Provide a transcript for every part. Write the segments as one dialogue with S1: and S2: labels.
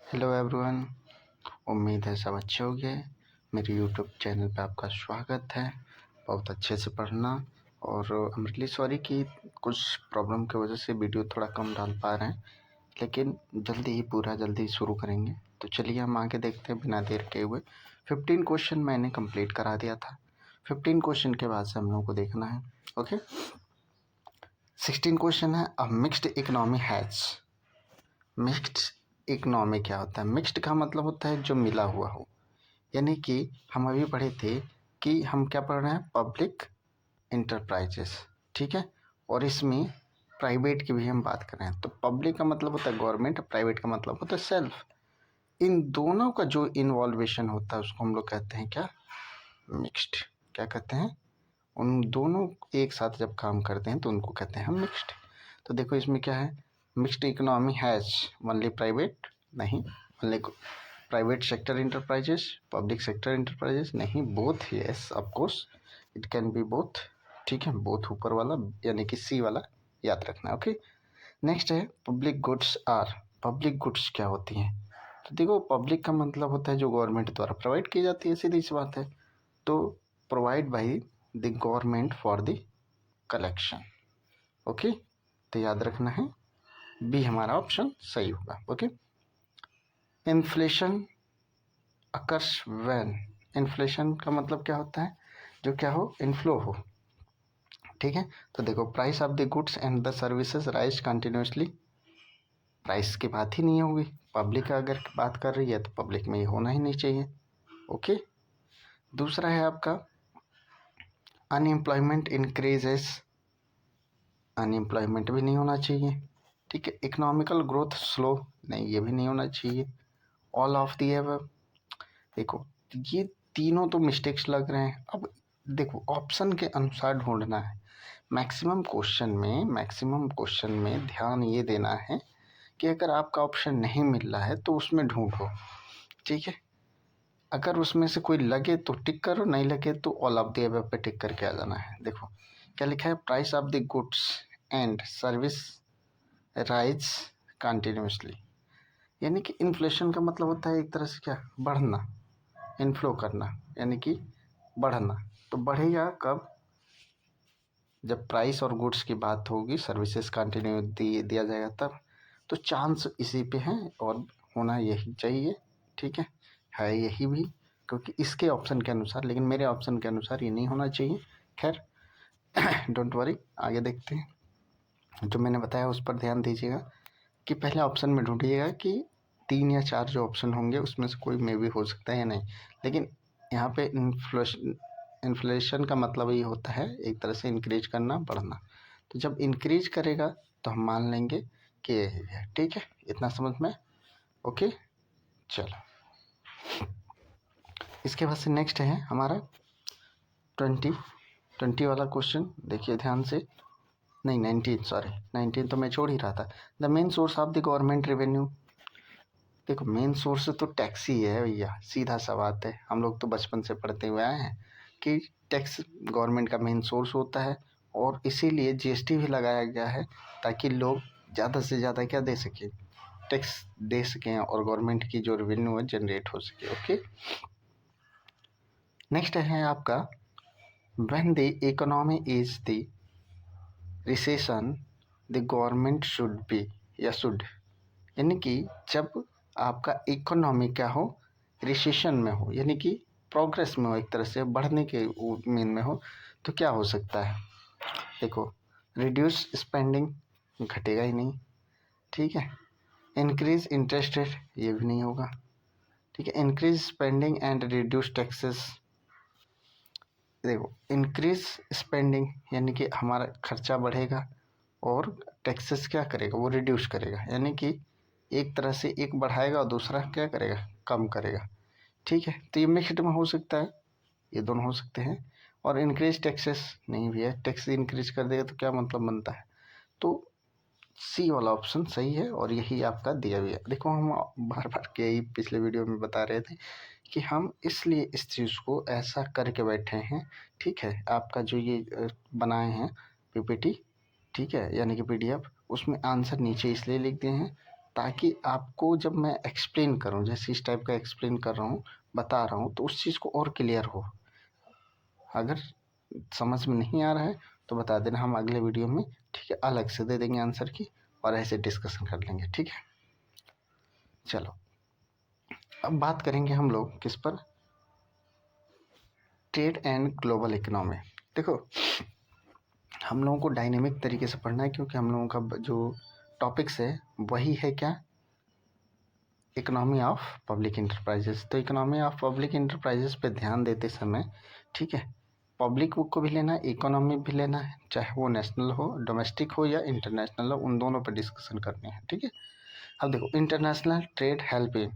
S1: Hello everyone. उम्मीद है सब अच्छे होंगे। मेरे यूट्यूब चैनल पे आपका स्वागत है। बहुत अच्छे से पढ़ना। और आई एम रियली सॉरी कि कुछ प्रॉब्लम की वजह से वीडियो थोड़ा कम डाल पा रहे हैं, लेकिन जल्दी शुरू करेंगे। तो चलिए हम आगे देखते हैं बिना देर के हुए। 15 क्वेश्चन मैंने कंप्लीट करा दिया था। 15 क्वेश्चन के बाद से हम लोगों को देखना है। ओके, 16 क्वेश्चन है। अ mixed economy has. Mixed economy क्या होता है? मिक्स्ड का मतलब होता है जो मिला हुआ हो। यानी कि हम अभी पढ़े थे कि हम क्या पढ़ रहे हैं, पब्लिक इंटरप्राइजेस, ठीक है। और इसमें प्राइवेट की भी हम बात कर रहे हैं। तो पब्लिक का मतलब होता है गवर्नमेंट, प्राइवेट का मतलब होता है सेल्फ। इन दोनों का जो इन्वॉल्वेशन होता है उसको हम लोग कहते हैं क्या, मिक्स्ड। क्या कहते हैं? उन दोनों एक साथ जब काम करते हैं तो उनको कहते हैं हम मिक्स्ड। तो देखो इसमें क्या है, mixed economy has only private, नहीं only private sector enterprises, public sector enterprises, नहीं both, yes of course it can be both, ठीक है। बोथ ऊपर वाला यानी कि सी वाला याद रखना। ओके, नेक्स्ट है public goods are. Public goods क्या होती हैं? तो देखो पब्लिक का मतलब होता है जो गवर्नमेंट द्वारा प्रोवाइड की जाती है, सीधी सी बात है। तो provide by the government for the collection. Okay, तो याद रखना है बी हमारा ऑप्शन सही होगा। Okay, inflation occurs when. Inflation का मतलब क्या होता है? जो क्या हो, इनफ्लो हो, ठीक है। तो देखो price of the goods and the services rise continuously. Price की बात ही नहीं होगी। पब्लिक अगर बात कर रही है तो पब्लिक में ये होना ही नहीं चाहिए। ओके, दूसरा है आपका अनएम्प्लॉयमेंट इंक्रीजेस। अनएम्प्लॉयमेंट भी नहीं होना चाहिए, ठीक है। इकोनॉमिकल ग्रोथ स्लो, नहीं ये भी नहीं होना चाहिए। All of the above. देखो ये तीनों तो मिस्टेक्स लग रहे हैं। अब देखो ऑप्शन के अनुसार ढूंढना है। मैक्सिमम क्वेश्चन में ध्यान ये देना है कि अगर आपका ऑप्शन नहीं मिल रहा है तो उसमें ढूंढो, ठीक है। अगर उसमें से कोई लगे तो टिक करो, नहीं लगे तो ऑल ऑफ द अबव पे टिक करके आ जाना है। देखो क्या लिखा है, price of the goods and service rise continuously. यानी कि इन्फ्लेशन का मतलब होता है एक तरह से क्या, बढ़ना, इनफ्लो करना, यानी कि बढ़ना। तो बढ़ेगा कब? जब प्राइस और गुड्स की बात होगी, सर्विसेज कंटिन्यू दिया जाएगा तब। तो चांस इसी पे है और होना यही चाहिए, ठीक है यही भी, क्योंकि इसके ऑप्शन के अनुसार, लेकिन मेरे ऑप्शन के अनुसार ये नहीं होना चाहिए। खैर डोंट वरी, आगे देखते हैं। जो मैंने बताया उस पर ध्यान दीजिएगा कि पहले ऑप्शन में ढूंढिएगा कि 3 या 4 जो ऑप्शन होंगे उसमें से कोई में भी हो सकता है या नहीं। लेकिन यहाँ पे इन्फ्लेशन का मतलब ये होता है एक तरह से इंक्रीज करना, बढ़ना। तो जब इंक्रीज करेगा तो हम मान लेंगे कि यही है, ठीक है। इतना समझ में? ओके, चलो इसके बाद से नेक्स्ट है हमारा 20 वाला क्वेश्चन। देखिए ध्यान से, नहीं 19, सॉरी 19 तो मैं छोड़ ही रहा था। The main source of the government revenue. देखो मेन सोर्स तो टैक्स ही है भैया, सीधा सा बात है। हम लोग तो बचपन से पढ़ते हुए आए हैं कि टैक्स गवर्नमेंट का मेन सोर्स होता है, और इसीलिए जीएसटी भी लगाया गया है ताकि लोग ज़्यादा से ज़्यादा क्या दे सकें, टैक्स दे सकें, और गवर्नमेंट की जो रेवेन्यू है जनरेट हो सके। ओके, नेक्स्ट है आपका when the economy is the recession the government should be, या शुड, यानी कि जब आपका इकोनॉमी क्या हो, रिसेशन में हो, यानी कि प्रोग्रेस में हो, एक तरह से बढ़ने के मीन में हो, तो क्या हो सकता है? देखो रिड्यूस स्पेंडिंग, घटेगा ही नहीं, ठीक है। इंक्रीज इंटरेस्ट रेट, ये भी नहीं होगा, ठीक है। Increase spending and reduce taxes. देखो इंक्रीज स्पेंडिंग यानी कि हमारा खर्चा बढ़ेगा, और टैक्सेस क्या करेगा, वो रिड्यूस करेगा, यानी कि एक तरह से एक बढ़ाएगा और दूसरा क्या करेगा, कम करेगा, ठीक है। तो ये मिक्स्ड में हो सकता है, ये दोनों हो सकते हैं। और इंक्रीज टैक्सेस, नहीं भैया टैक्स इंक्रीज कर देगा तो क्या मतलब बनता है? तो सी वाला ऑप्शन सही है, और यही आपका दिया हुआ है। देखो हम बार बार के ही पिछले वीडियो में बता रहे थे कि हम इसलिए इस चीज़ को ऐसा करके बैठे हैं, ठीक है। आपका जो ये बनाए हैं पीपीटी, ठीक है, यानी कि पीडीएफ, उसमें आंसर नीचे इसलिए लिख दिए हैं ताकि आपको जब मैं एक्सप्लेन करूँ, जैसे इस टाइप का एक्सप्लेन कर रहा हूँ, बता रहा हूँ, तो उस चीज़ को और क्लियर हो। अगर समझ में नहीं आ रहा है तो बता देना, हम अगले वीडियो में ठीक है अलग से दे देंगे आंसर की, और ऐसे डिस्कशन कर लेंगे। ठीक है, चलो अब बात करेंगे हम लोग किस पर, ट्रेड एंड ग्लोबल इकोनॉमी। देखो हम लोगों को डायनेमिक तरीके से पढ़ना है, क्योंकि हम लोगों का जो टॉपिक्स है वही है क्या, इकोनॉमी ऑफ पब्लिक इंटरप्राइजेस। तो इकोनॉमी ऑफ पब्लिक इंटरप्राइजेस पे ध्यान देते समय ठीक है पब्लिक को भी लेना है, इकोनॉमी भी लेना है, चाहे वो नेशनल हो, डोमेस्टिक हो या इंटरनेशनल हो, उन दोनों पर डिस्कशन करनी है। ठीक है, अब देखो international trade help in,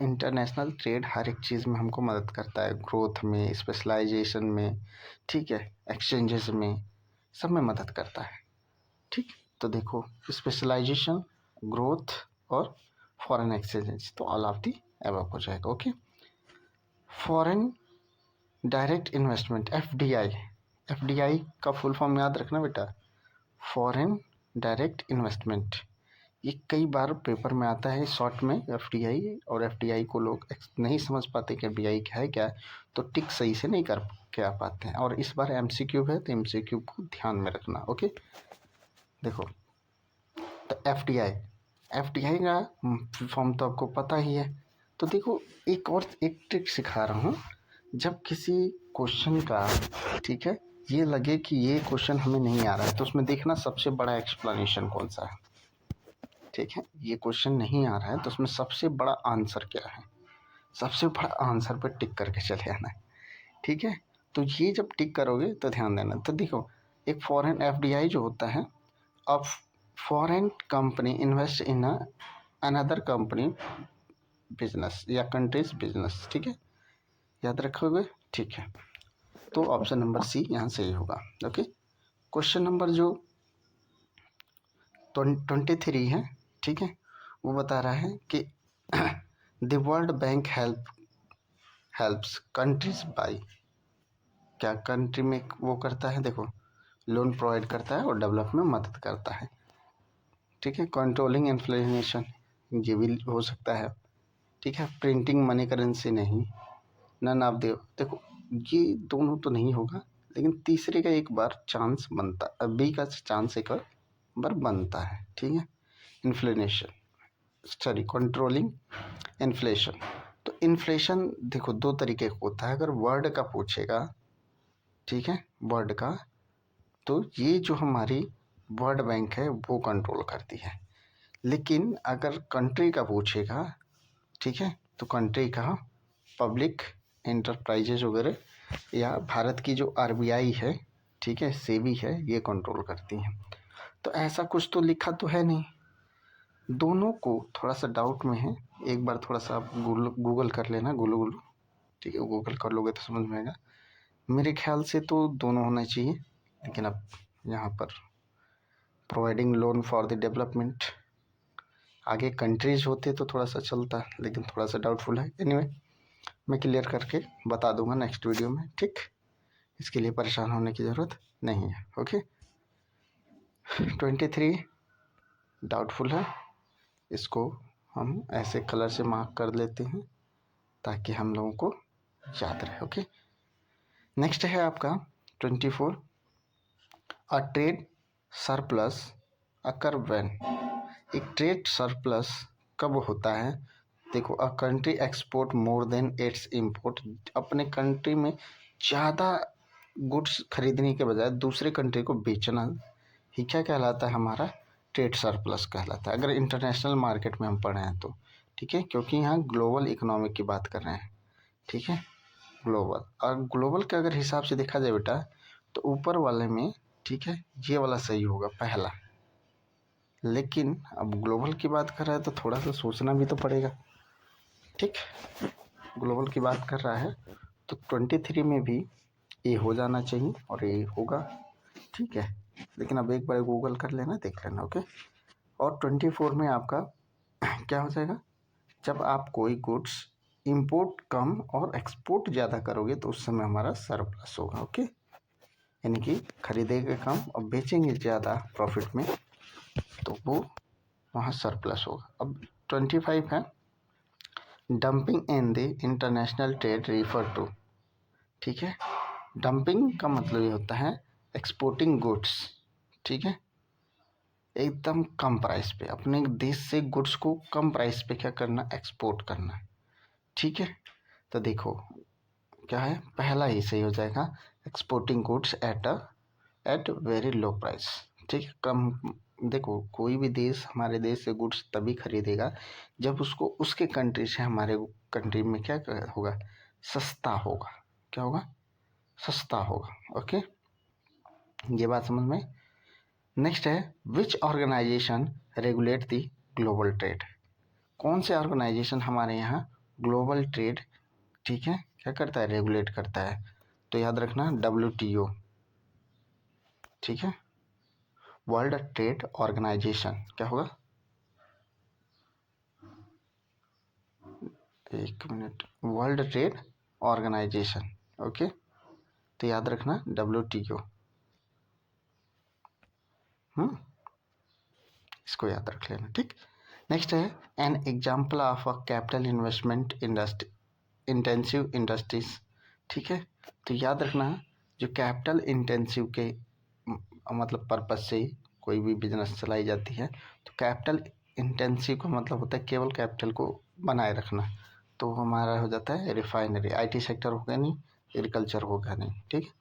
S1: international trade हर एक चीज़ में हमको मदद करता है, ग्रोथ में, स्पेशलाइजेशन में, ठीक है, एक्सचेंजेस में, सब में मदद करता है। ठीक, तो देखो स्पेशलाइजेशन, ग्रोथ और फॉरेन एक्सचेंज, तो ऑल ऑफ दी अबव हो जाएगा। Okay, foreign direct investment, FDI, FDI का फुल फॉर्म याद रखना बेटा, फॉरेन डायरेक्ट इन्वेस्टमेंट। ये कई बार पेपर में आता है शॉर्ट में एफडीआई, और एफडीआई को लोग नहीं समझ पाते कि एफडीआई क्या है क्या है, तो टिक सही से नहीं कर क्या पाते हैं। और इस बार एमसीक्यू है तो एमसीक्यू को ध्यान में रखना। ओके, देखो तो एफडीआई, एफडीआई का फॉर्म तो आपको पता ही है। तो देखो एक ट्रिक सिखा रहा हूँ, जब किसी क्वेश्चन का ठीक है ये लगे कि ये क्वेश्चन हमें नहीं आ रहा है, तो उसमें देखना सबसे बड़ा एक्सप्लेनेशन कौन सा है। ठीक है, ये क्वेश्चन नहीं आ रहा है तो उसमें सबसे बड़ा आंसर क्या है, सबसे बड़ा आंसर पर टिक करके चले आना है। ठीक है, तो ये जब टिक करोगे तो ध्यान देना। तो देखो एक फॉरेन एफडीआई जो होता है, अब foreign company invest in another company business या कंट्रीज बिजनेस। ठीक है, याद रखोगे। ठीक है, तो ऑप्शन नंबर सी यहाँ सही होगा। ओके, क्वेश्चन नंबर जो 23 है ठीक है, वो बता रहा है कि the world bank helps countries by, क्या कंट्री में वो करता है, देखो लोन प्रोवाइड करता है और डेवलप में मदद करता है। ठीक है, कंट्रोलिंग इन्फ्लेशन, ये भी हो सकता है। ठीक है, प्रिंटिंग मनी करेंसी नहीं, नन ऑफ द, देखो ये दोनों तो नहीं होगा, लेकिन तीसरे का एक बार चांस बनता, बी का चांस एक बार बनता है। ठीक है, इन्फ्लेशन, सॉरी कंट्रोलिंग इन्फ्लेशन। तो इन्फ्लेशन देखो दो तरीके का होता है, अगर वर्ड का पूछेगा ठीक है वर्ड का, तो ये जो हमारी वर्ल्ड बैंक है वो कंट्रोल करती है। लेकिन अगर कंट्री का पूछेगा ठीक है, तो कंट्री का पब्लिक इंटरप्राइजेज वगैरह या भारत की जो आरबीआई है ठीक है, सेबी है, ये कंट्रोल करती हैं। तो ऐसा कुछ तो लिखा तो है नहीं, दोनों को थोड़ा सा डाउट में है। एक बार थोड़ा सा आप गूगल कर लेना, गुलू ठीक है, गूगल कर लोगे तो समझ में आएगा। मेरे ख्याल से तो दोनों होना चाहिए, लेकिन अब यहाँ पर providing loan for the development, आगे कंट्रीज होते तो थोड़ा सा चलता, लेकिन थोड़ा सा डाउटफुल है। एनीवे मैं क्लियर करके बता दूंगा नेक्स्ट वीडियो में। ठीक, इसके लिए परेशान होने की ज़रूरत नहीं है। ओके, 23 डाउटफुल है, इसको हम ऐसे कलर से मार्क कर लेते हैं ताकि हम लोगों को याद रहे। ओके, नेक्स्ट है आपका 24, अ ट्रेड सरप्लस अकर व्हेन, एक ट्रेड सरप्लस कब होता है। देखो a country export more than it's import, अपने कंट्री में ज़्यादा गुड्स खरीदने के बजाय दूसरे कंट्री को बेचना ही क्या कहलाता है, हमारा ट्रेड सरप्लस कहलाता है, अगर इंटरनेशनल मार्केट में हम पढ़े हैं तो। ठीक है, क्योंकि यहाँ ग्लोबल इकोनॉमिक की बात कर रहे हैं। ठीक है, ग्लोबल, और ग्लोबल के अगर हिसाब से देखा जाए बेटा, तो ऊपर वाले में ठीक है ये वाला सही होगा पहला, लेकिन अब ग्लोबल की बात कर रहा है तो थोड़ा सा सोचना भी तो पड़ेगा। ठीक, ग्लोबल की बात कर रहा है तो 23 में भी ए हो जाना चाहिए और ए होगा। ठीक है, लेकिन अब एक बार गूगल कर लेना, देख लेना। ओके, और 24 में आपका क्या हो जाएगा, जब आप कोई गुड्स इंपोर्ट कम और एक्सपोर्ट ज़्यादा करोगे तो उस समय हमारा सरप्लस होगा। ओके, यानी कि खरीदेंगे कम और बेचेंगे ज़्यादा प्रॉफिट में, तो वो वहाँ सरप्लस होगा। अब 25 है, dumping in the international trade refer to. ठीक है, डंपिंग का मतलब ये होता है एक्सपोर्टिंग गुड्स। ठीक है, एकदम कम प्राइस पे अपने देश से गुड्स को कम प्राइस पे क्या करना, एक्सपोर्ट करना। ठीक है, तो देखो क्या है, पहला ही सही हो जाएगा, exporting goods at very low price. ठीक है, कम। देखो कोई भी देश हमारे देश से गुड्स तभी खरीदेगा जब उसको उसके कंट्री से हमारे कंट्री में क्या होगा, सस्ता होगा। क्या होगा, सस्ता होगा। ओके, ये बात समझ में। नेक्स्ट है, which organisation regulate the global trade. कौन से ऑर्गेनाइजेशन हमारे यहाँ ग्लोबल ट्रेड, ठीक है, क्या करता है, रेगुलेट करता है। तो याद रखना WTO। ठीक है, वर्ल्ड ट्रेड ऑर्गेनाइजेशन क्या होगा, एक minute, world trade organization. Okay, तो याद रखना WTO। इसको याद रख लेना। ठीक, नेक्स्ट है, an example of a capital investment industry intensive industries. ठीक है, तो याद रखना जो कैपिटल इंटेंसिव के मतलब पर्पज से कोई भी बिजनेस चलाई जाती है, तो कैपिटल इंटेंसिव का मतलब होता है केवल कैपिटल को बनाए रखना। तो हमारा हो जाता है रिफाइनरी, IT सेक्टर हो गया नहीं, एग्रीकल्चर हो गया नहीं। ठीक है,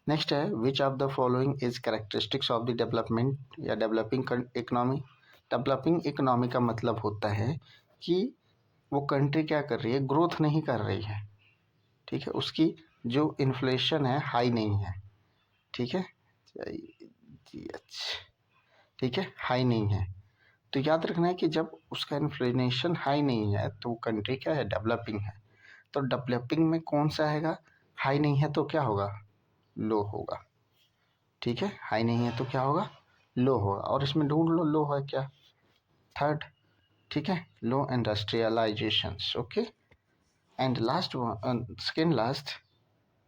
S1: नेक्स्ट है, which of the following is characteristics of the development या डेवलपिंग इकोनॉमी। डेवलपिंग इकोनॉमी का मतलब होता है कि वो कंट्री क्या कर रही है, ग्रोथ नहीं कर रही है। ठीक है, उसकी जो इन्फ्लेशन है हाई नहीं है। ठीक है जी, अच्छा, ठीक है, हाई नहीं है। तो याद रखना है कि जब उसका इन्फ्लेशन हाई नहीं है तो वो कंट्री क्या है, डेवलपिंग है। तो डेवलपिंग में कौन सा आएगा, हाई नहीं है तो क्या होगा, लो होगा। ठीक है, हाई नहीं है तो क्या होगा, लो होगा। और इसमें ढूंढ लो, लो है क्या, थर्ड। ठीक है, low industrialisation. Okay, and last one, second last,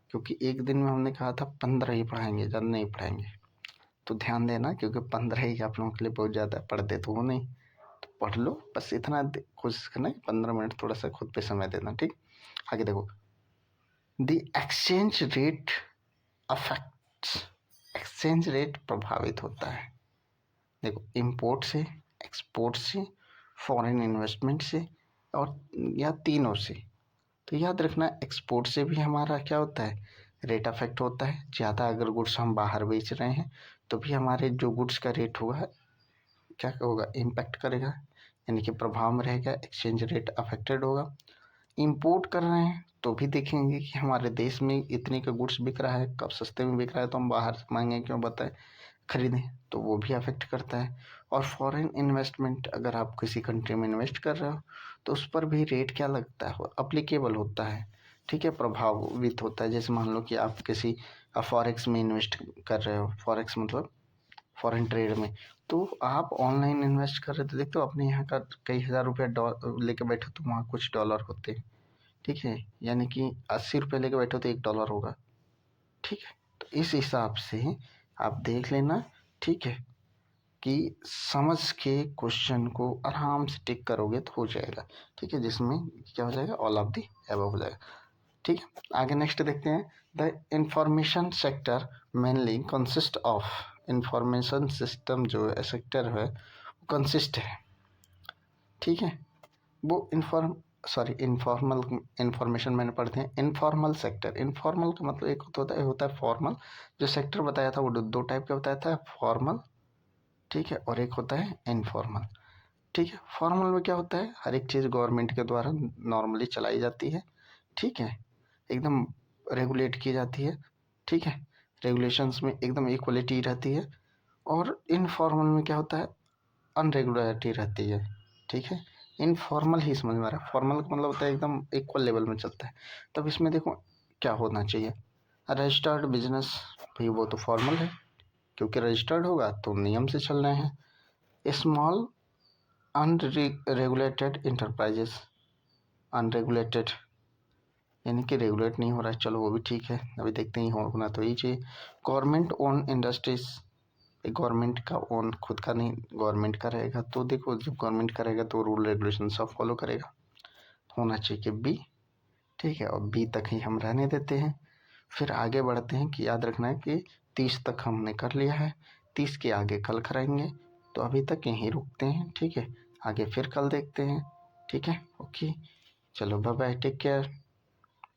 S1: क्योंकि एक दिन में हमने कहा था 15 ही पढ़ाएंगे, ज़्यादा नहीं पढ़ाएंगे, तो ध्यान देना, क्योंकि 15 ही आप लोगों के लिए बहुत ज़्यादा, पढ़ते तो हो नहीं, तो पढ़ लो बस इतना, कोशिश करना कि 15 मिनट थोड़ा सा खुद पे समय देना। ठीक, आगे देखो, the exchange rate affects, exchange rate प्रभावित होता है, देखो इंपोर्ट से, एक्सपोर्ट से, फॉरेन इन्वेस्टमेंट से, और या तीनों से। तो याद रखना एक्सपोर्ट से भी हमारा क्या होता है, रेट अफेक्ट होता है। ज़्यादा अगर गुड्स हम बाहर बेच रहे हैं तो भी हमारे जो गुड्स का रेट होगा क्या होगा, इम्पैक्ट करेगा, यानी कि प्रभाव में रहेगा, एक्सचेंज रेट अफेक्टेड होगा। इंपोर्ट कर रहे हैं तो भी देखेंगे कि हमारे देश में इतने का गुड्स बिक रहा है, कब सस्ते में बिक रहा है तो हम बाहर से मांगे क्यों बताएं, खरीदें, तो वो भी अफेक्ट करता है। और फॉरेन इन्वेस्टमेंट, अगर आप किसी कंट्री में इन्वेस्ट कर रहे हो तो उस पर भी रेट क्या लगता है, अप्लीकेबल होता है। ठीक है, प्रभावित होता है। जैसे मान लो कि आप किसी फॉरेक्स में इन्वेस्ट कर रहे हो, फॉरेक्स मतलब फॉरेन ट्रेड में, तो आप ऑनलाइन इन्वेस्ट कर रहे हो तो देखते हो अपने यहाँ का कई हज़ार रुपया लेके बैठो तो वहाँ कुछ डॉलर होते हैं। ठीक है, यानी कि 80 रुपये लेके बैठो तो $1 होगा। ठीक है, तो इस हिसाब से आप देख लेना। ठीक है, कि समझ के क्वेश्चन को आराम से टिक करोगे तो हो जाएगा। ठीक है, जिसमें क्या हो जाएगा, ऑल ऑफ दी एबव हो जाएगा। ठीक है, आगे नेक्स्ट देखते हैं, the information sector mainly consist of, information system जो सेक्टर है वो कंसिस्ट है। ठीक है, वो इनफॉर्मल इंफॉर्मेशन मैंने पढ़ते हैं, इनफॉर्मल सेक्टर। इनफॉर्मल का मतलब एक होता है फॉर्मल, जो सेक्टर बताया था वो दो टाइप का बताया था, फॉर्मल, ठीक है, और एक होता है इनफॉर्मल। ठीक है, फॉर्मल में क्या होता है, हर एक चीज़ गवर्नमेंट के द्वारा नॉर्मली चलाई जाती है। ठीक है, एकदम रेगुलेट की जाती है। ठीक है, रेगुलेशंस में एकदम इक्वलिटी रहती है। और इनफॉर्मल में क्या होता है, अनरेगुलरिटी रहती है। ठीक है, इनफॉर्मल ही समझ में आ रहा है, फॉर्मल का मतलब होता है एकदम इक्वल लेवल में चलता है। तब इसमें देखो क्या होना चाहिए, रजिस्टर्ड बिजनेस, भाई वो तो फॉर्मल है, क्योंकि रजिस्टर्ड होगा तो नियम से चल रहे हैं। स्मॉल अनरेगुलेटेड इंटरप्राइजेस, अनरेगुलेटेड यानी कि रेगुलेट नहीं हो रहा है, चलो वो भी ठीक है, अभी देखते ही होना तो ही चाहिए। गवर्नमेंट ओन इंडस्ट्रीज, गवर्नमेंट का ओन खुद का नहीं, गवर्नमेंट का रहेगा तो देखो जब गवर्नमेंट का रहेगा तो रूल रेगुलेशन सब फॉलो करेगा, होना चाहिए बी। ठीक है, और बी तक ही हम रहने देते हैं। फिर आगे बढ़ते हैं कि याद रखना है कि 30 तक हमने कर लिया है, 30 के आगे कल कराएंगे, तो अभी तक यहीं रुकते हैं। ठीक है, आगे फिर कल देखते हैं। ठीक है, ओके, चलो बाय बाय, टेक केयर।